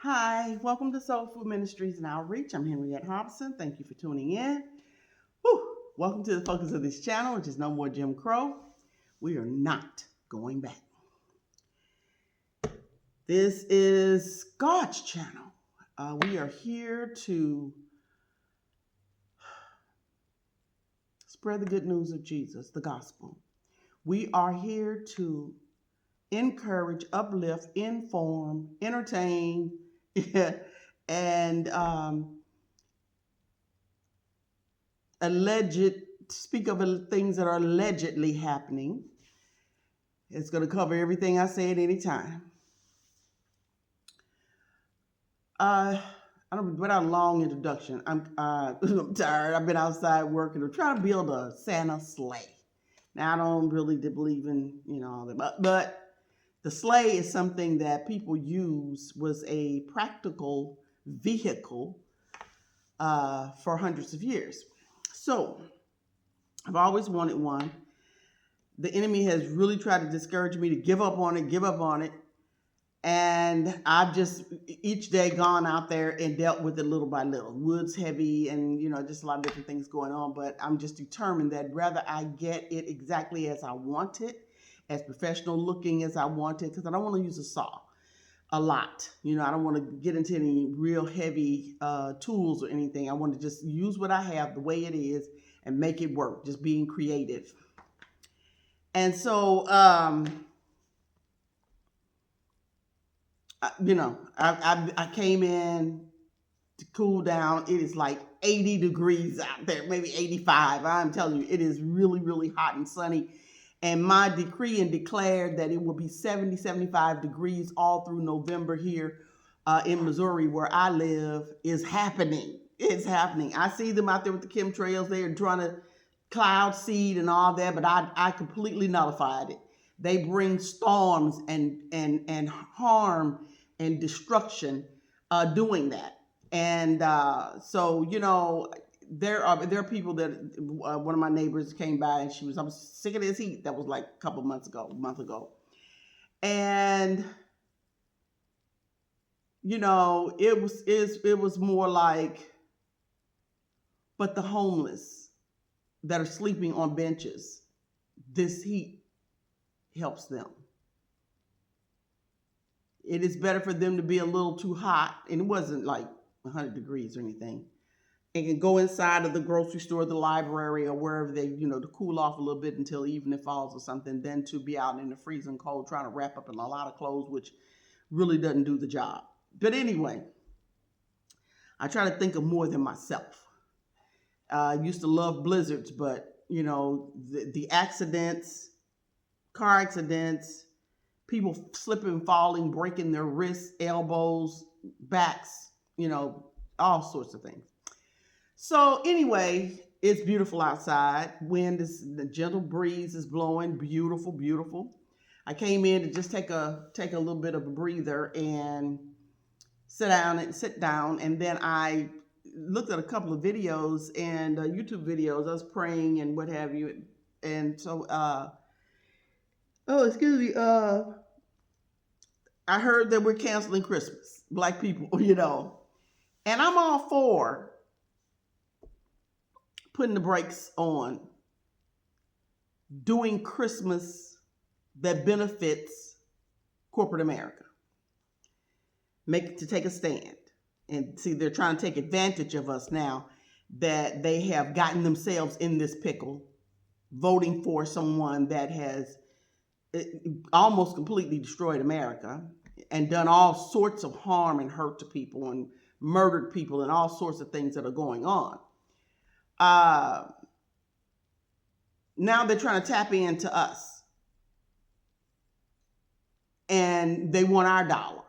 Hi, welcome to Soul Food Ministries and Outreach. I'm Henriette Hobson. Thank you for tuning in. Whew. Welcome to the focus of this channel, which is No More Jim Crow. We are not going back. This is God's channel. We are here to spread the good news of Jesus, the gospel. We are here to encourage, uplift, inform, entertain, and speak of things that are allegedly happening. It's going to cover everything I say at any time. I don't without a long introduction. I'm tired. I've been outside working. I'm trying to build a Santa sleigh. Now I don't really believe in all that, but the sleigh is something that people use, was a practical vehicle for hundreds of years. So I've always wanted one. The enemy has really tried to discourage me to give up on it. And I've just each day gone out there and dealt with it little by little. Wood's heavy and, just a lot of different things going on. But I'm just determined that rather I get it exactly as I want it, as professional looking as I want it, because I don't want to use a saw a lot. I don't want to get into any real heavy tools or anything. I want to just use what I have the way it is and make it work, just being creative. And so, I came in to cool down. It is like 80 degrees out there, maybe 85. I'm telling you, it is really, really hot and sunny. And my decree and declared that it will be 70, 75 degrees all through November here in Missouri, where I live, is happening. It's happening. I see them out there with the chemtrails. They are trying to cloud seed and all that, but I completely nullified it. They bring storms and harm and destruction doing that. And so, there are people that one of my neighbors came by and I'm sick of this heat. That was like a month ago. And, it was more like, but the homeless that are sleeping on benches, this heat helps them. It is better for them to be a little too hot, and it wasn't like 100 degrees or anything, and can go inside of the grocery store, the library, or wherever they, to cool off a little bit until evening falls or something, than to be out in the freezing cold trying to wrap up in a lot of clothes, which really doesn't do the job. But anyway, I try to think of more than myself. I used to love blizzards, but, the accidents, car accidents, people slipping, falling, breaking their wrists, elbows, backs, all sorts of things. So anyway, it's beautiful outside. The gentle breeze is blowing. Beautiful, beautiful. I came in to just take a little bit of a breather and sit down. And then I looked at a couple of videos and YouTube videos. I was praying and what have you. And so, excuse me. I heard that we're canceling Christmas, Black people, and I'm all for putting the brakes on doing Christmas that benefits corporate America. To take a stand. And see, they're trying to take advantage of us now that they have gotten themselves in this pickle, voting for someone that has almost completely destroyed America and done all sorts of harm and hurt to people and murdered people and all sorts of things that are going on. Now they're trying to tap into us, and they want our dollar.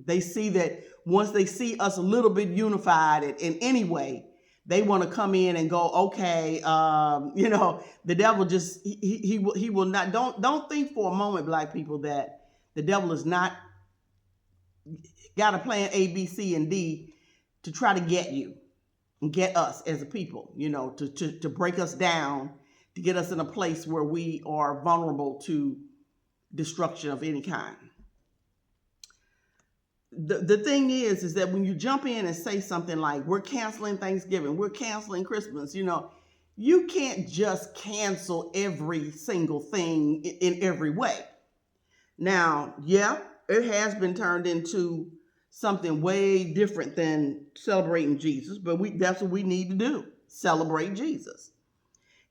They see that once they see us a little bit unified in any way, they want to come in and go, okay, the devil just, he will not, don't think for a moment, Black people, that the devil has not got a plan A, B, C, and D to try to get you and get us as a people, to break us down, to get us in a place where we are vulnerable to destruction of any kind. the thing is that when you jump in and say something like, we're canceling Thanksgiving, we're canceling Christmas, you can't just cancel every single thing in every way. Now, yeah, it has been turned into something way different than celebrating Jesus, but that's what we need to do. Celebrate Jesus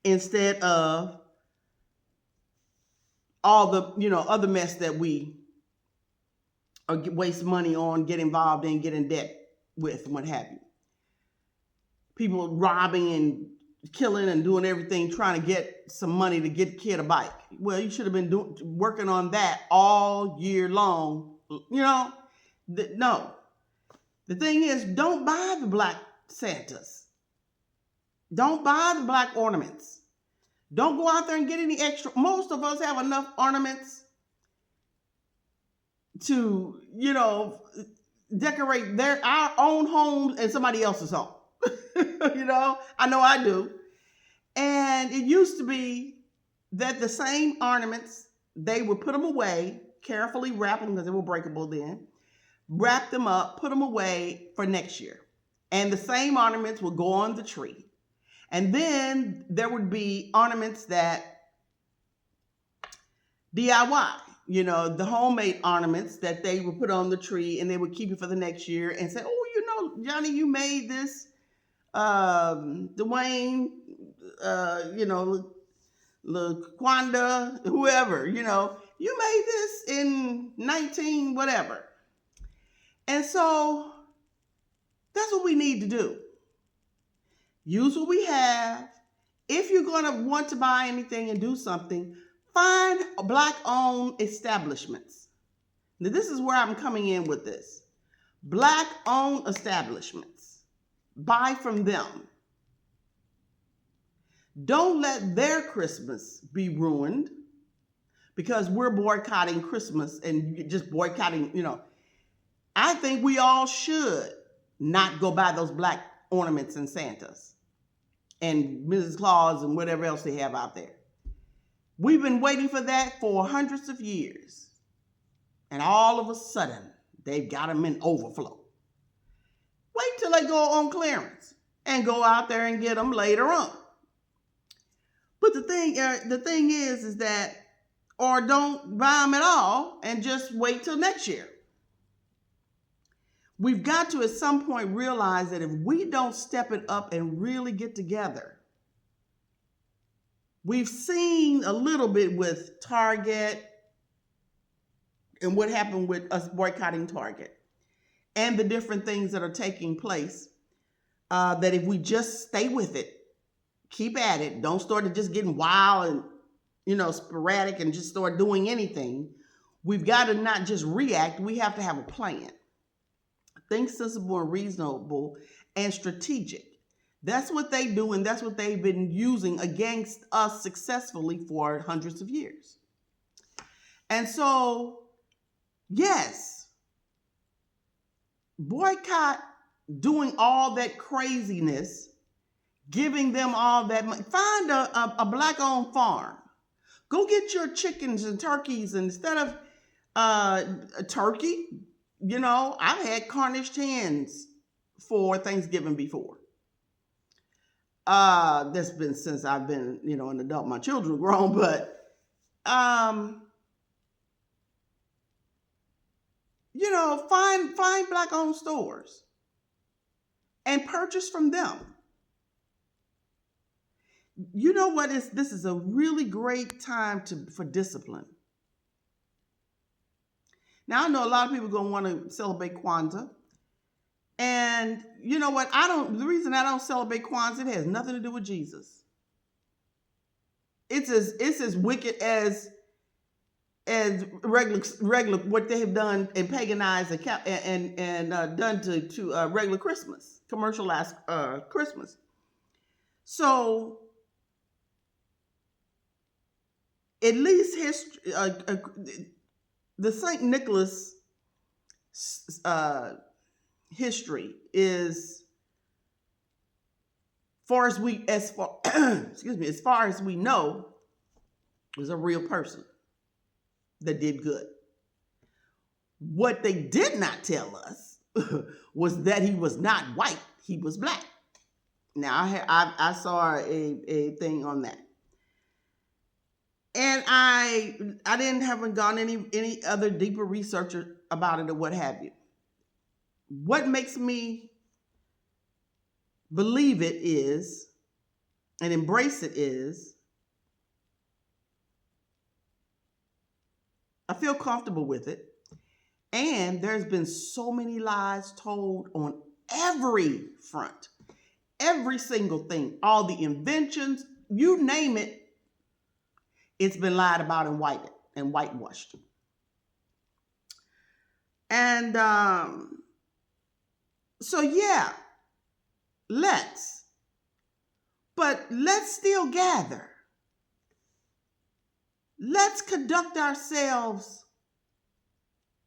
instead of all the other mess that we waste money on, get involved in, get in debt with, and what have you. People robbing and killing and doing everything, trying to get some money to get a kid a bike. Well, you should have been working on that all year long. No. The thing is, don't buy the black Santas. Don't buy the black ornaments. Don't go out there and get any extra. Most of us have enough ornaments to, decorate our own homes and somebody else's home. I know I do. And it used to be that the same ornaments, they would put them away, carefully wrap them because they were breakable then, wrap them up, put them away for next year. And the same ornaments would go on the tree. And then there would be ornaments that DIY, the homemade ornaments that they would put on the tree, and they would keep it for the next year and say, oh, Johnny, you made this, Dwayne, LaQuanda, whoever, you made this in 19 whatever. And so that's what we need to do. Use what we have. If you're going to want to buy anything and do something, find Black-owned establishments. Now, this is where I'm coming in with this. Black-owned establishments. Buy from them. Don't let their Christmas be ruined because we're boycotting Christmas and just boycotting, I think we all should not go buy those black ornaments and Santas and Mrs. Claus and whatever else they have out there. We've been waiting for that for hundreds of years. And all of a sudden, they've got them in overflow. Wait till they go on clearance and go out there and get them later on. But the thing is that, or don't buy them at all and just wait till next year. We've got to, at some point, realize that if we don't step it up and really get together, we've seen a little bit with Target and what happened with us boycotting Target and the different things that are taking place, that if we just stay with it, keep at it, don't start to just getting wild and, sporadic and just start doing anything. We've got to not just react. We have to have a plan. Think sensible and reasonable and strategic. That's what they do, and that's what they've been using against us successfully for hundreds of years. And so, yes, boycott doing all that craziness, giving them all that money. Find a Black-owned farm. Go get your chickens and turkeys, and instead of a turkey, I've had Cornish hens for Thanksgiving before. That's been since I've been, an adult. My children are grown, but, find Black-owned stores and purchase from them. You know what? This is a really great time for discipline. Now, I know a lot of people are going to want to celebrate Kwanzaa. And you know what? The reason I don't celebrate Kwanzaa, it has nothing to do with Jesus. It's as wicked as regular what they have done and paganized and done to regular Christmas, commercialized Christmas. So at least history, the St. Nicholas history is, as far as we know, was a real person that did good. What they did not tell us was that he was not white, he was black. Now, I saw a thing on that. And I haven't gone any other deeper research about it or what have you. What makes me believe it is and embrace it is I feel comfortable with it. And there's been so many lies told on every front, every single thing, all the inventions, you name it, it's been lied about and whitewashed. And so yeah, let's still gather. Let's conduct ourselves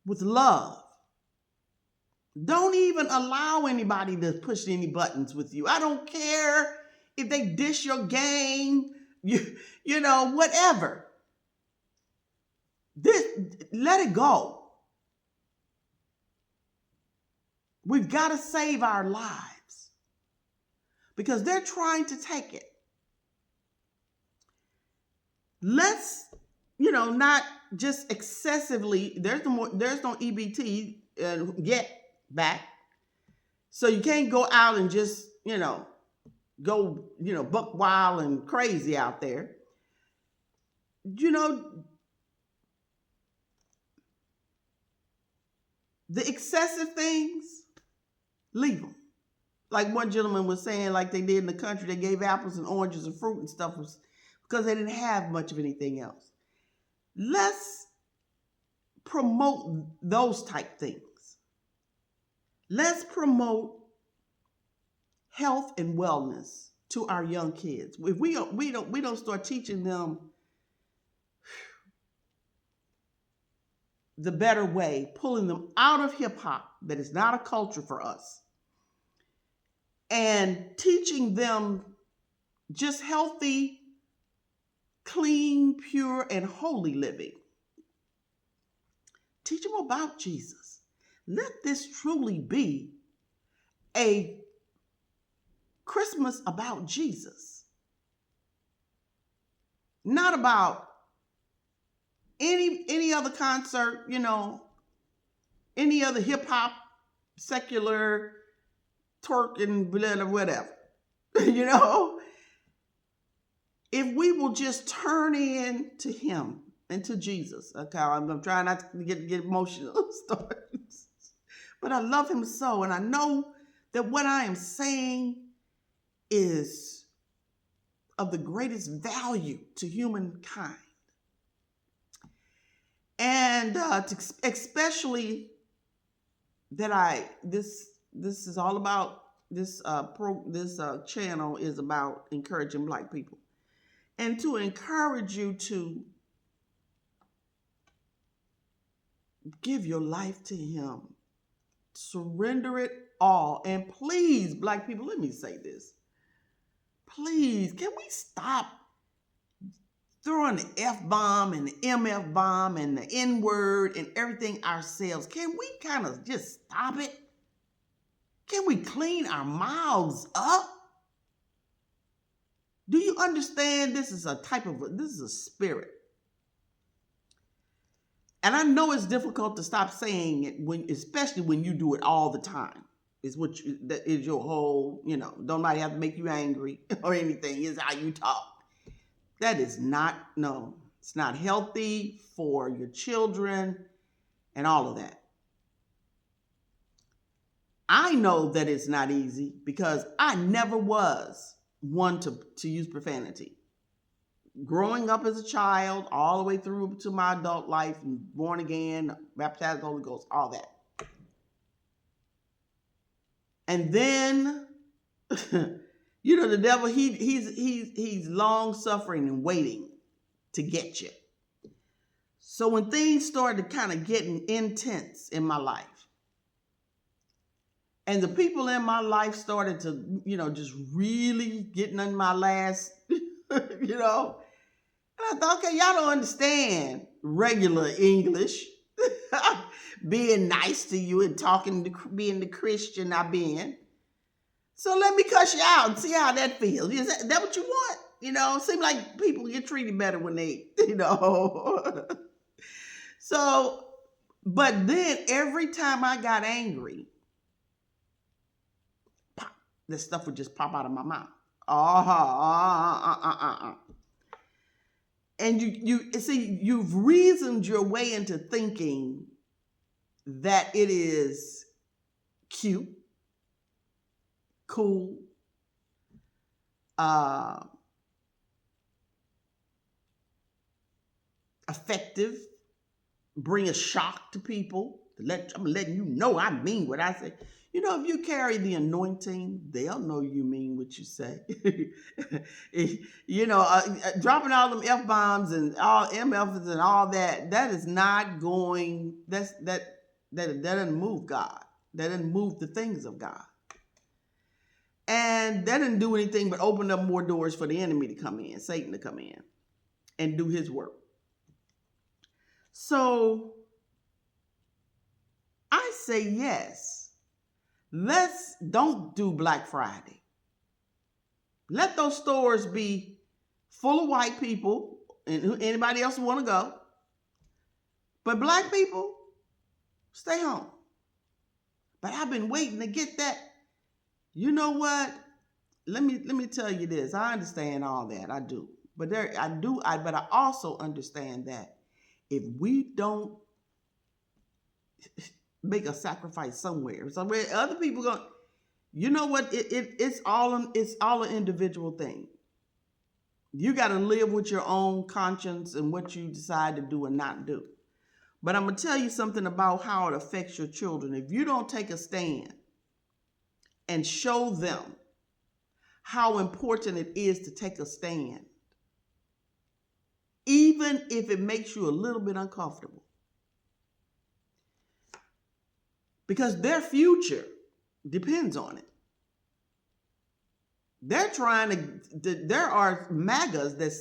with love. Don't even allow anybody to push any buttons with you. I don't care if they dish your game, you know, whatever. Let it go. We've got to save our lives because they're trying to take it. Let's, not just excessively. There's no EBT yet back, so you can't go out and just go buck wild and crazy out there. The excessive things, leave them. Like one gentleman was saying, like they did in the country, they gave apples and oranges and fruit and stuff because they didn't have much of anything else. Let's promote those type things. Let's promote health and wellness to our young kids. If we don't start teaching them the better way, pulling them out of hip hop that is not a culture for us, and teaching them just healthy, clean, pure, and holy living. Teach them about Jesus. Let this truly be a Christmas about Jesus. Not about any other concert, any other hip hop, secular, twerk and blah, or whatever. If we will just turn in to him and to Jesus. Okay, I'm trying not to get emotional, but I love him so, and I know that what I am saying is of the greatest value to humankind. And especially that this is all about this channel is about encouraging Black people, and to encourage you to give your life to him, surrender it all. And please, Black people, let me say this. Please, can we stop throwing the F-bomb and the MF-bomb and the N-word and everything ourselves? Can we kind of just stop it? Can we clean our mouths up? Do you understand this is a spirit? And I know it's difficult to stop saying it especially when you do it all the time. That is your whole, nobody have to make you angry or anything. It's how you talk. That is it's not healthy for your children and all of that. I know that it's not easy because I never was one to use profanity. Growing up as a child, all the way through to my adult life, and born again, baptized in the Holy Ghost, all that. And then, the devil, he's long suffering and waiting to get you. So when things started kind of getting intense in my life, and the people in my life started to, just really getting on my last, and I thought, okay, y'all don't understand regular English. being nice to you and talking to being the Christian I've been. So let me cuss you out and see how that feels. Is that what you want? Seem like people get treated better when they, So, but then every time I got angry, pop, this stuff would just pop out of my mouth. And you see, you've reasoned your way into thinking that it is cute, cool, effective, bring a shock to people. I'm letting you know I mean what I say. If you carry the anointing, they'll know you mean what you say. Dropping all them F-bombs and all MFs and all that, that is not going, that doesn't move God. That doesn't move the things of God. And that didn't do anything but open up more doors for the enemy to come in, Satan to come in and do his work. So I say yes. Don't do Black Friday. Let those stores be full of white people and anybody else want to go. But Black people, stay home. But I've been waiting to get that. You know what? Let me tell you this. I understand all that. I do. But I also understand that if we don't make a sacrifice somewhere other people go, you know what? It's all an individual thing. You got to live with your own conscience and what you decide to do and not do. But I'm going to tell you something about how it affects your children. If you don't take a stand and show them how important it is to take a stand, even if it makes you a little bit uncomfortable, because their future depends on it. There are MAGAs that